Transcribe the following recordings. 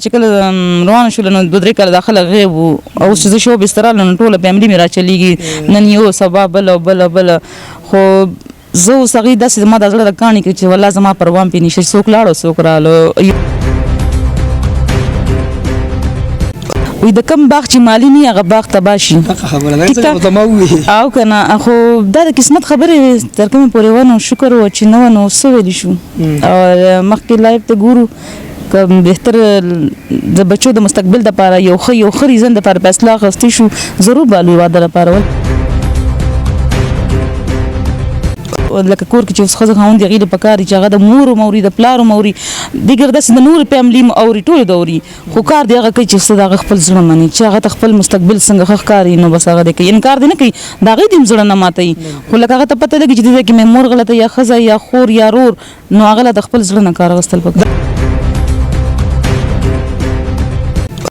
چې کله روان شول نو 2-3 کاله داخله غیب او اوس چې شو بستر نو ټوله فیملی مې را چلیږي نن یو سبا بل خو زه سغي داسې ما د زړه کانی کې چې والله زما پروام پې نشي څوک لاړو څوک رالو وې د کم باغ چې مالی نه هغه باغ تباشي خبره ده څه ته ما وې او کنه خو دا د قسمت خبره تر کوم پورې ونه شکر او چې نو سو ویل شو او مخکې لایف ته ګورو که بهتر د بچو د مستقبل لپاره یو خو ریزن د لپاره فیصله غوښتي شو ضرور بالو واده لپاره لکه کور کې چې اوس خزه خاوند غیله پکاري چې هغه د مور موري د پلار موري دیګر داس د نور فیملی اوري ټول دوري خو کار دی هغه کوي چې صدا خپل ځړه مني چې هغه خپل مستقبل څنګه ښکاری نو بس هغه کوي انکار دی نه کوي دا غي دیم ځړه نه ماتي خو لکه هغه ته پته لګي چې دې کې مور غلطه یا خزه یا خور یا رور نو هغه د خپل ځړه نه کار غستل پکاره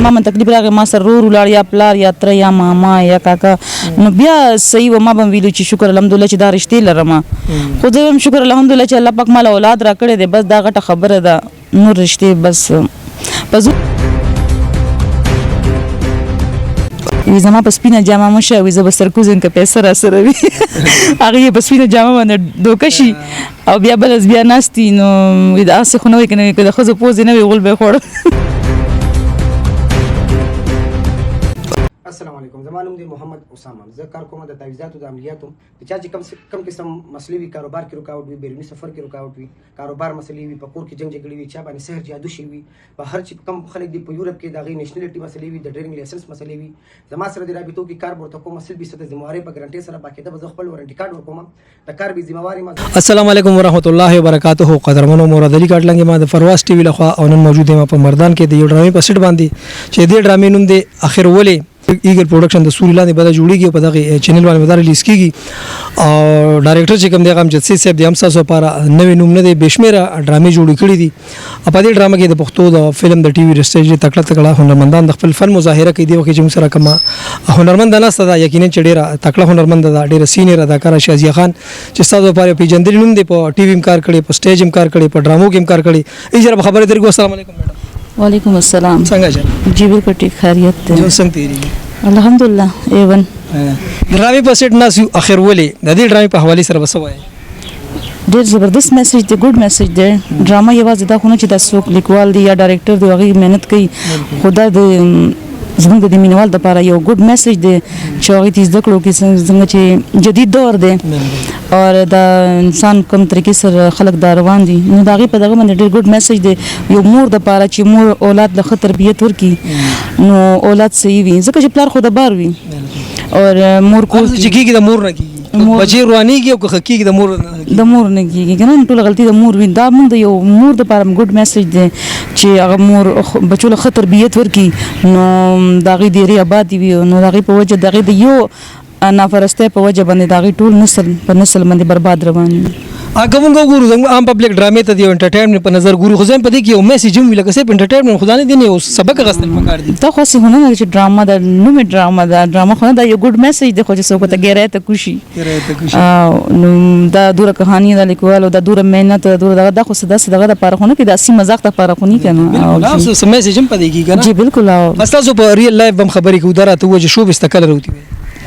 ما من تکلیف راغی ما سره رور ولاړ یا پلار یا تر یا ماما یا کاکا نو بیا صحیح و ما بم ویلو چې شکر الحمدلله چې دا رښتې لرم خو زه هم شکر الحمدلله چې الله پاک مال اولاد را کړی دی بس دا غټه خبره ده نور رښتې بس وی زما په سپینه جامه مشه وی زه به سرکوزن که پیسه را سره وي هغه په سپینه جامه باندې دوکشي او بیا بلز بیا ناستی نو وی دا څه خو نه وي کنه که د خزو پوز نه وي غول به خور السلام علیکم زما نوم دی محمد اسامه زه کار کوم د تعویضاتو د عملیاتو د چا چې کم قسم مسلې وي کاروبار کې رکاوټ وي بیرونی سفر کې رکاوټ وي کاروبار مسلې وي په کور کې جنگ جګړې وي چا باندې سحر جادو شي وي په هر چې کم خلک دی په یورپ کې د غي نېشنلټي مسلې وي د ډرایوینګ لایسنس مسلې وي زما سره د رابطو کې کار ورته کوم مسل به ست ذمہواری په ګارانټي سره باقاعده به خپل وارنټي کارت ورکوم د کار به ذمہواری ما السلام علیکم ورحمت الله وبرکاتہ قدرمنو مراد علي کاټلنګ ما د فرواز ټي وی لخوا او نن موجود یم په مردان کې د یو ډرامې په سټ باندې چې د ډرامې نوم دی اخر ولې ایګر پروډکشن د سوري لاندې بده جوړیږي په دغه چینل باندې بدل ریلیز کیږي او ډایریکټر چې کوم دی غم جتسي صاحب د امسا سو لپاره نوې نوم نه دی بشمیره ډرامې جوړې کړې دي په دې ډرامه کې د پښتو د فلم د ټي وي رسټیج تکړه هنرمندان د خپل فن مظاهره کوي دی چې موږ سره کوم هنرمند نه ستدا یقینا چې ډیره تکړه هنرمند ده ډیره سینیر اداکار شازیه خان چې تاسو لپاره پیجندل نوم دی په ټي وي کار کړي په سټیج کار کړي په ډرامو کې کار کړي ایجره خبره درګو السلام علیکم میډم وعلیکم السلام څنګه جی بالکل ټیک خیریت ده څنګه تیری الحمدلله ایون ډرامې په سټ ناس اخر ولې د دې ډرامې په حواله سره وسوي ډېر زبردست میسج دی ګډ میسج دی ډراما یوازې دا خو نه چې د څوک لیکوال دی یا ډایرکټر دی هغه مهنت کوي خدا د زموږ د مینوال لپاره یو ګډ میسج دی چې هغه تیز د کړو کې څنګه چې جدید دور دی او د انسان کوم طریقې سره خلک دا روان دي نو دا غي په دغه باندې ډېر ګډ میسج دی یو مور د لپاره چې مور اولاد له تربیت ورکي نو اولاد صحیح وي ځکه چې پلار خو د بار وي او مور کو چې کیږي د مور نه کیږي بچي روانيږي او کیږي د مور نه کیږي کنه ټول غلطي د مور وي دا موږ د یو مور د لپاره ګډ میسج دی چې هغه مور بچو له تربیت ورکي نو دا غي ډیره آباد وي نو دا غي په وجه دغه د یو نافرسته په وجه باندې دا غي ټول نسل په نسل باندې برباد روان دي اګه موږ ګورو زموږ عام پبلک ډرامې ته دی انټرټینمنت په نظر ګورو خو ځم په دې کې یو میسج هم لکه سپ انټرټینمنت خدانه دی نه سبق غستل پکار دي دا خو څه هونه چې ډراما دا نو ډراما خو دا یو ګډ میسج دی خو چې څوک ته ګیره ته خوشي نو دا دوره کہانی دا لیکوال دا دوره مهنت دوره دا خو صدا دغه د پاره خو نه کې د اسی مزاق ته پاره خو نه کنه او څه میسج هم پدې کې کنه جی بالکل تاسو په ریل لایف هم خبرې کوو درته وجه شو بستکل وروتي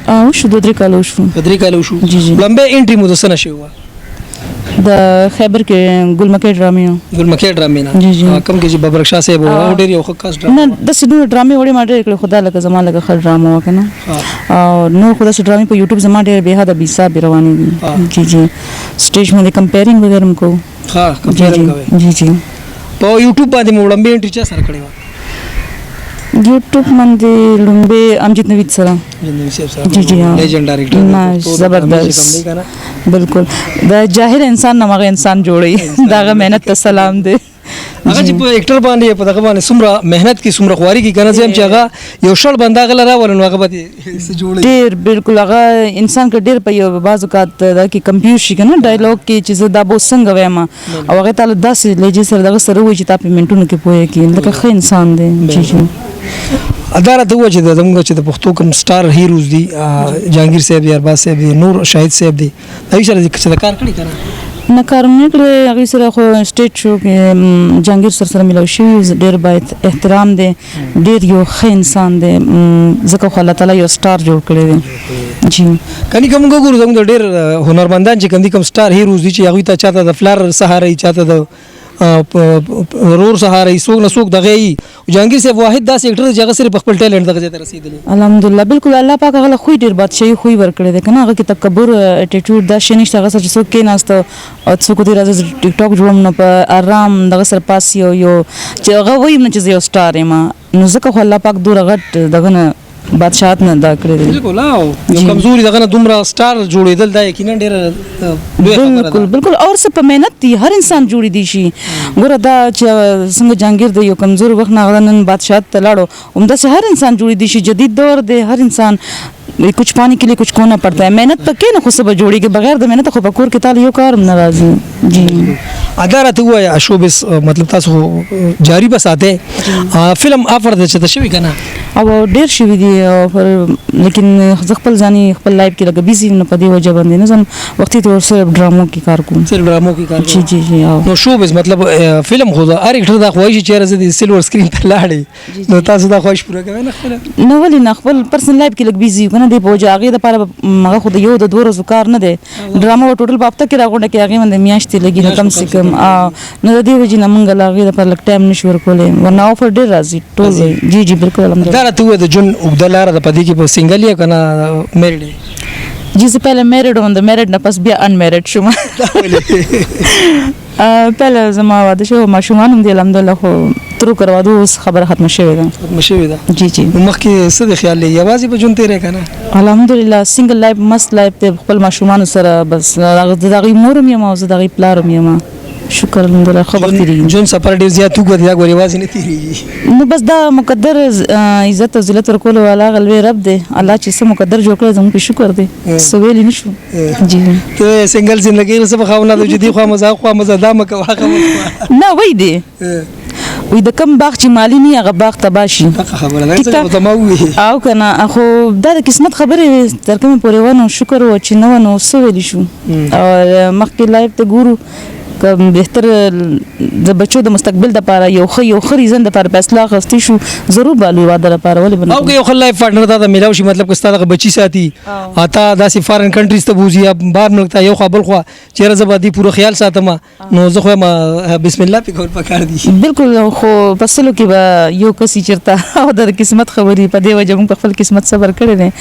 او شو 2-3 کال شو جی لمبه انټری مو دسنه شو د خیبر کې ګلمکې ډرامې نه جی کم کې چې ببرک شاه صاحب او ډېر یو خاص ډرامه نه د سړي ډرامې وړي ما ډېر کړ خدا لکه زما لکه خل ډرامه وکنه او نو خدا سړي ډرامې په یوټیوب زما ډېر به حد بیسا روانې دي جی سټیج باندې کمپیرینګ وغیرہ کو ها کمپیرینګ کوي جی په یوټیوب باندې موړم به انټری چا سره کړی یوټیوب باندې لومبه امجد نوید سره جی جی لیجنډ ډایرکټر زبردست بالکل د جاهل انسان نمغه انسان جوړي داغه مهنت ته سلام دی هغه چې په اکټر باندې په دغه باندې سمره مهنت کې سمره خواري کې کنه چې هغه یو شړ بندا غل راول نو هغه به جوړي ډیر بالکل هغه انسان کې ډیر په یو بازو کات د کې کمپیوټر شي کنه ډایلوګ کې چې دا بو څنګه وایم او هغه تعالی داسې لږه سره دغه سره وي چې تاسو منټونو کې پوهه کې لکه ښه انسان دی جی جی اداره د وجه د زموږ چې د پښتو کوم سٹار هیروز دي جهانگیر صاحب دی ارباز صاحب دی نور شاهد صاحب دی دا یې سره چې کار کړی کنه نه کارونه کړی هغې سره خو سټیټ شو کې جهانګیر سره ملاو شوي ډېر باید احترام دی ډېر یو ښه انسان دی ځکه خو الله تعالی یو سټار جوړ کړی دی جی کني کوم ګورو زموږ د ډېر هنرمندان چې کوم دي کوم سټار هیروز دي چې هغوی ته چاته د فلر سهاري چاته د رور سهاري څوک نه څوک دغه یي جهانګیر صاحب واحد داسې اکټر دی چې هغه صرف خپل ټیلنټ دغه ځای ته رسېدلی الحمدلله بالکل الله پاک هغه خوی ډېر بادشاهي خوی ورکړی دی که نه هغه کې تکبر اټیټیوډ دا شی نشته هغه سره چې څوک کېناسته او څوک دی راځه زه ټیک ټاک جوړوم نو په آرام دغه سره پاس یو چې هغه وایم نه چې زه یو سټار یم نو ځکه خو الله پاک دومره غټ دغه نه بادشاهت نه دا کړی دی بالکل یو کمزوري دغه نه دومره سټار جوړېدل دا یقینا ډېره بالکل بالکل اور څه په محنت دی هر انسان جوړی دی شي ګوره دا چې څنګه جهانګیر دی یو کمزور وخت نه نن بادشاهت ته لاړو همداسې هر انسان جوړی دی شي جدید دور دی هر انسان کچھ پانی کے لیے کچھ کھونا پڑتا ہے محنت پکې نه خو سبا جوړیږي بغیر د محنت خو په کور کې تعالی یو کار نه راځي جی اداره ته وای شوبس مطلب تاسو جاری بساته فلم آفر ده چې شوی کنه او ډیر شوی دی لیکن خپل ځاني خپل لایف کې لګ بیزی نه پدې وجه باندې نه زم وختي ته صرف ډرامو کې کار کوم صرف ډرامو کې کار جی جی جی نو شوبس مطلب فلم خو هر اکټر دا خوښ چې راځي د سیلور سکرین ته لاړې نو تاسو دا خوښ پوره کوي نه خپل نو ولې نه خپل پرسنل لایف کې لګ بیزی کنه دی په وجه هغه د لپاره مغه خو د یو د دوه ورځو کار نه دی ډرامه ټوټل په هفته کې راغونډه کې هغه باندې میاشتې لګي نه کم سے کم نو د دې وجه نه مونږ لاغې د پر لک ټایم نشو ورکولې ورنه اوفر ډیر راځي ټول جی جی بالکل الحمدلله دا ته د جون وګدلاره د پدې کې په سنگل یا کنه میریډ جی زه پهله میریډ وم د میریډ نه پس بیا ان میریډ شوم پهله زما واده شو ماشومان هم دي الحمدلله خو تر کروادو خبره ختم شوې ده ختم شوې ده جی جی مخکې څه د خیال لې یوازې په جون تیرې کنه الحمدلله سنگل لایف مست لایف ته خپل ماشومان سره بس دغه مورم یم او دغه پلارم یم شکر الحمدلله خو وخت دی جون سفر ډیر زیات وګړي دا غوړي واز نه تیریږي نو بس دا مقدر عزت او ذلت ورکول والا غلوی رب دی الله چې سم مقدر جوړ کړی زموږ په شکر دی سویل نشو جی ته سنگل زندگی سره خواونه د جدي خو مزه دا مکه واخه نه وای دی وې د کم باغ چې مالی نه هغه باغ تباشي خبره ده څه ته مو او کنه خو دا د قسمت خبره تر کومه پورې ونه شکر و چې نو سویل شو او مخکې لایف ته ګورو که بهتر د بچو د مستقبل د لپاره یو ښه ریزن د لپاره فیصله غوښتي شو ضرور بالو واده لپاره ولې بنه او که یو خل لایف پارتنر دا ملاوي شي مطلب که ستاسو بچی ساتي اته داسې فارن کنټریز ته بوزي یا بهر ملک ته یو خپل خو چیرې زبادي پوره خیال ساتم نو زه خو ما بسم الله په کول پکار دي بالکل خو پسلو کې به یو کسي چرته او د قسمت خبري په دی وجه موږ خپل قسمت صبر کړی دي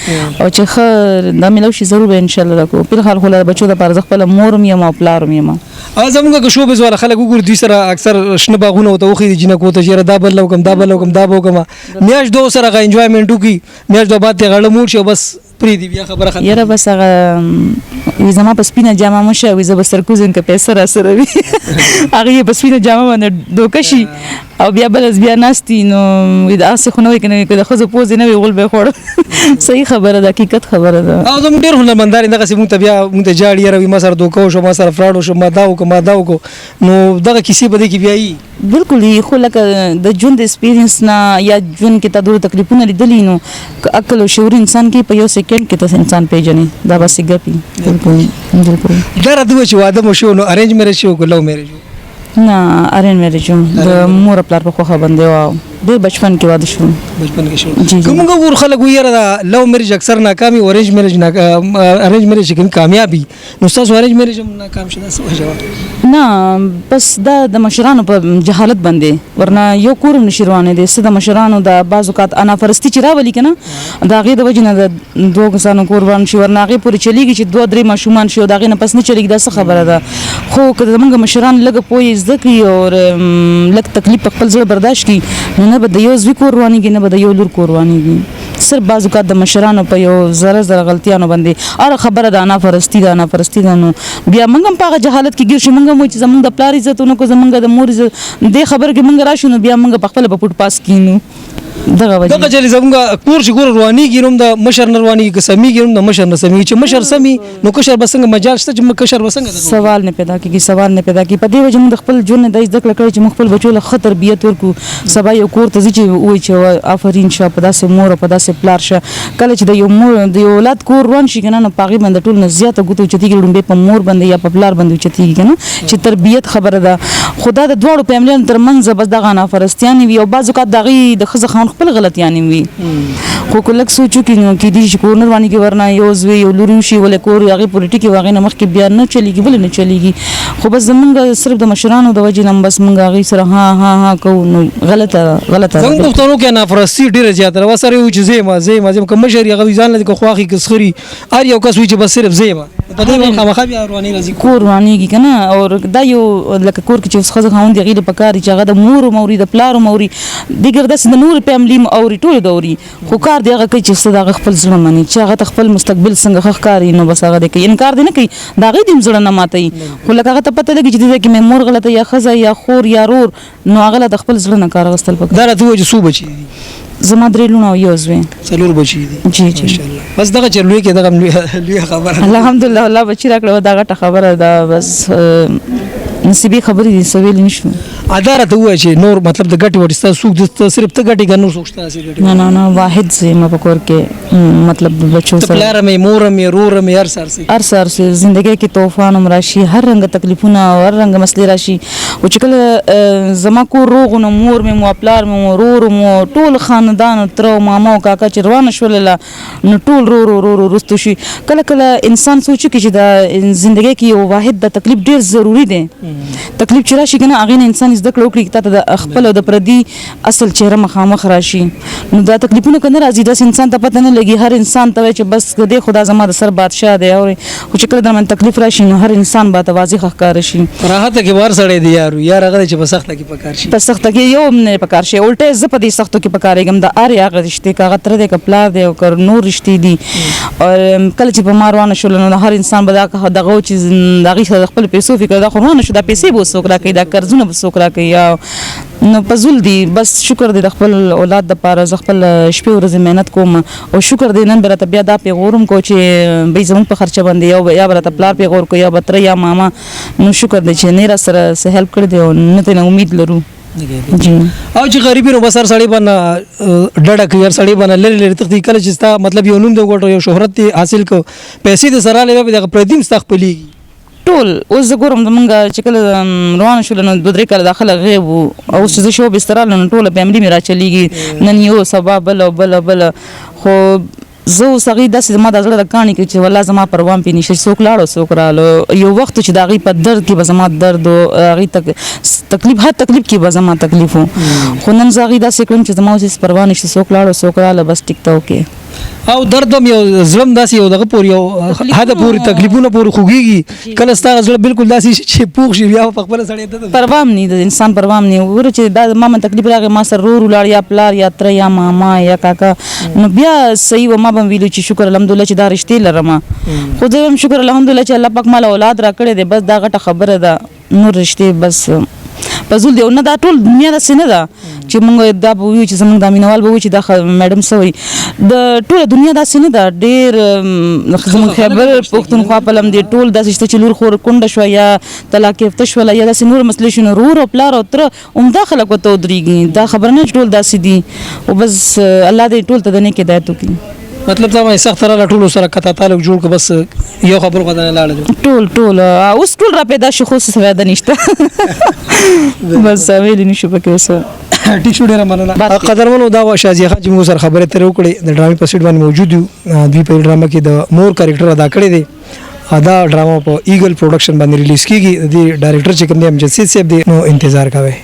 او چې خ دا ملاوي شي ضرور به ان شاء الله کو په خل خو بچو د لپاره خپل مورم یم او پلارم یم زموږ که شوبز والا خلک وګوري دوی سره اکثر شنه باغونه او ته وخی د جنکو ته چیرې دا بدلو کوم میاش دو سره غا انجوایمنت وکي میاش دو بعد ته غړ موډ شو بس پری دی بیا خبره ختم یره بس هغه وی زما په سپینه جامه مشه وی زب سرکوزن که پیسې را سره وی هغه په سپینه جامه باندې دوکشي او بیا بیا ناشتي نو وی دا څه خو نه وي کنه که خو زه پوز نه وی ول به خور صحیح خبره ده حقیقت خبره ده او زموږ ډیر هنرمندان دغه سیمه ته بیا مونږ ته جاړي روي ما سره دوکو شو ما سره فراډ شو ما داو کو نو دغه کیسې بده کی بیاي بالکل خو لکه د ژوند ایکسپیرینس نه یا ژوند کې تاسو تکلیفونه لیدلی نو عقل او شعور انسان کې په یو سکند کې تاسو انسان پیژني دا بس ګپي بالکل دا راځي چې واده مو شو نو ارینج میرج شو ګلو میرج نه ارینج میرج د مور پلار په خوخه باندې واو د بچپن کې واده شو بچپن کې شو کومه ور خلک ویره دا لو میرج اکثر ناکامي اورنج میرج ارینج میرج کې کامیابی نو تاسو ارینج میرج ناکام شوه څه وجه نه بس دا د مشرانو په جهالت باندې ورنه یو کورم نشروانه دي څه د مشرانو د بازوکات انا فرستی چې راولي کنه دا غي د وجنه د دوه کسانو قربان شي ورنه غي پوری چلیږي چې دوه درې ماشومان شي دا غي نه پس نه چلیږي دا څه خبره ده خو که زمونږ مشران لګ پوي ځکه او لګ تکلیف خپل ځای برداشت کی نه به د یو زوی کوروانیږي نه به د یو لور کوروانیږي صرف بازوکات د مشرانو په یو زره غلطیانو باندې اره خبره ده انا فرستی ده نو بیا موږ هم په جهالت کې ګیر شو موږ مو چې زمونږ د پلار عزتونه کو زمونږ د مور د خبر کې موږ راشو نو بیا موږ په خپل په پټ پاس کینو دغه وجه دغه چې زموږ کور چې کور روانېږي نو د مشر نه روانېږي که سمیږي نو د مشر نه سمیږي چې مشر سمي نو کشر به څنګه مجال شته چې کشر به څنګه سوال نه پیدا کیږي سوال نه پیدا کیږي په دې وجه موږ د خپل ژوند د زده کړه کړې چې موږ خپل بچو له خطر بیت ورکو سبا یو کور ته ځي چې وای چې آفرین شه په داسې مور په داسې پلار شه کله چې د یو مور د یو اولاد کور روان شي کنه نو پاغي باندې ټول نه زیاته ګوتو چتیږي ډومبه په مور باندې یا په پلار باندې چتیږي کنه چې تربیت خبره ده خدا د دوړو فیملیانو ترمنځ بس دغه نه فرستيان وي او بعض وخت دغه د خزه خان خپل غلطیان وي خو کله سوچو کې دي چې کورنر باندې کې ورنه یو زوی یو لوري شي ولې کور هغه پولیټیکي واغې نه مخ کې بیا نه چلیږي بل نه چلیږي خو بس زمونږ صرف د مشرانو د وجې نم بس مونږ هغه سره ها کو نو غلطه زموږ پښتنو کې نافرستی ډیره زیاته و سره یو چې زه کوم مشر هغه ځان لږ خواخي کسخري ار یو کس وي چې بس صرف زه په دې باندې خامخا بیا رواني راځي کور روانيږي کنه او دا یو لکه کور کې چې خزه خاوند غیله پکاري چې هغه د مور موري د پلار موري دیګر د نور فیملی او ټول دوري خو کار دی هغه کوي چې صدا خپل ځړ مني چې هغه خپل مستقبل څنګه ښکاری نو بس هغه کوي انکار دی نه کوي دا غي دیم ځړ نه ماتي خو لکه هغه ته پته لګي چې د کې مور غلطه یا خزه یا خور یا رور نو هغه د خپل ځړ نه کار غستل پکاره دا راته چې سو بچي زما درې لونه یو زوی څلور بچي دي جی ماشاءالله بس دغه چلوي کې دغه لوی خبره الحمدلله الله بچی راکړه دا غټه خبره ده بس نصیبی خبرې دي سویل نشو اداره ته وای چې نور مطلب د ګټي ورسته سوق د صرف ته ګټي ګنور سوچته سي ګټي نه واحد زه ما پکور کې مطلب بچو سره پلار مې مور مې رور مې هر سر سي زندگی کې طوفان راشي هر رنګ تکلیفونه او هر رنګ مسلې راشي او چې کله زما کو روغ نو مور مې مو پلار مې رور مو ټول خاندان تر ماما او کاکا چې روان شول نو ټول رو رستو شي کله انسان سوچي چې د زندگی کې یو واحد د تکلیف ډیر ضروری دی تکلیف چې راشي کنه هغه انسان زده کړو کړی ته د خپل او د پردي اصل چهره مخامخ راشي نو دا تکلیفونه کنه راځي د انسان ته پته نه لګي هر انسان ته چې بس دې خدا زما د سر بادشاہ دی او چې کله د من تکلیف راشي نو هر انسان به واضح ښکار شي راحت کې بار سړی دی یار هغه چې په سخته کې پکار شي په سخته کې یو نه پکار شي الټه ز په دې سختو کې پکارېږم د ار هغه رشتې کاغه تر دې کپلار دی او کر نور رشتې دي او کله چې په ماروانه شول نو هر انسان به دغه چې دغه خپل پیسو فکر دا خو نه شو د پیسې بو سوکرا کوي دا قرضونه بو سوکرا کوي نو پزول دی بس شکر دی د خپل اولاد د پاره ز خپل شپې ورځې مهنت کوم او شکر دی نن برته بیا دا پیغورم کو چې به زمون په خرچه باندې یا برته پلار پیغور کو یا بتر یا ماما نو شکر دی چې نه را سره هیلپ کړ دی او نه ته امید لرو جی او چې غریبی نو بسر سړی باندې ډډه کوي سړی باندې لری تختی کله چې ستا مطلب یو نوم د غوټو یو شهرت حاصل کو پیسې د سره لوي د پردیم استخپلیږي ټول اوس زه ګورم زمونږ چې کله روان شول نو دوه درې کله داخله غیب او چې شو بستر نو ټول فیملی مې را چلیږي نن یو سبا بل خو زه سغي داسې ما د زړه د کاني کې چې والله زما پروام پې نشي څوک لاړو څوک رالو یو وخت چې د هغې په درد کې به زما درد او هغې تکلیف هر تکلیف کې به زما تکلیف و خو نن زه هغې داسې کړم چې زما اوس پروا نشي څوک لاړو څوک راله بس ټیک ته وکې او درد هم یو زړم داسې یو دغه پورې یو حد پورې تکلیفونه پورې خوږېږي کله ستا زړه بالکل داسې چې پوخ شي بیا په خپله سړی پروا هم نه د انسان پروا هم نه وګوره چې دا ما من تکلیف راغی ما سره رور ولاړ یا پلار یا تره یا ماما یا کاکا نو بیا صحیح و ما به ویلو چې شکر الحمدلله چې دا رشتې لرم خو زه هم شکر الحمدلله چې الله پاک مال اولاد را کړی دی بس دا غټه خبره ده نور رشتې بس پزول دی نه دا ټول دنیا داسې نه ده چې موږ دا به ویو چې زموږ د مینوال به وي چې دا میډم سوی د ټوله دنیا داسې نه ده ډېر زموږ خیبر پښتونخوا په لم دی ټول داسې شته چې لور خور کونډه شوه یا طلاق یافته شوله یا داسې نور مسلې شو نو رور او پلار او تره عمده خلک ورته ودرېږي دا خبره نه چې ټول داسې دي او بس الله دې ټول ته د نیک هدایت وکړي مطلب دا سخت را ټول سره کته تعلق جوړ ک بس یو خبر غوډه نه لاړل ټول اوس ټول را پیدا شو خو څه فایده نشته بس ویل نشو پکې وسه ټیک شو ډیره مننه قدرمنو دا شازیه خان چې موږ سره خبره تر وکړې د ډرامې په سیټ باندې موجود یو دوی په ډرامه کې د مور کریکټر ادا کړی دی دا ډرامه په ایګل پروډکشن باندې ریلیز کیږي د ډایرکټر چې کوم دی امجد سید صاحب دی نو انتظار کوئ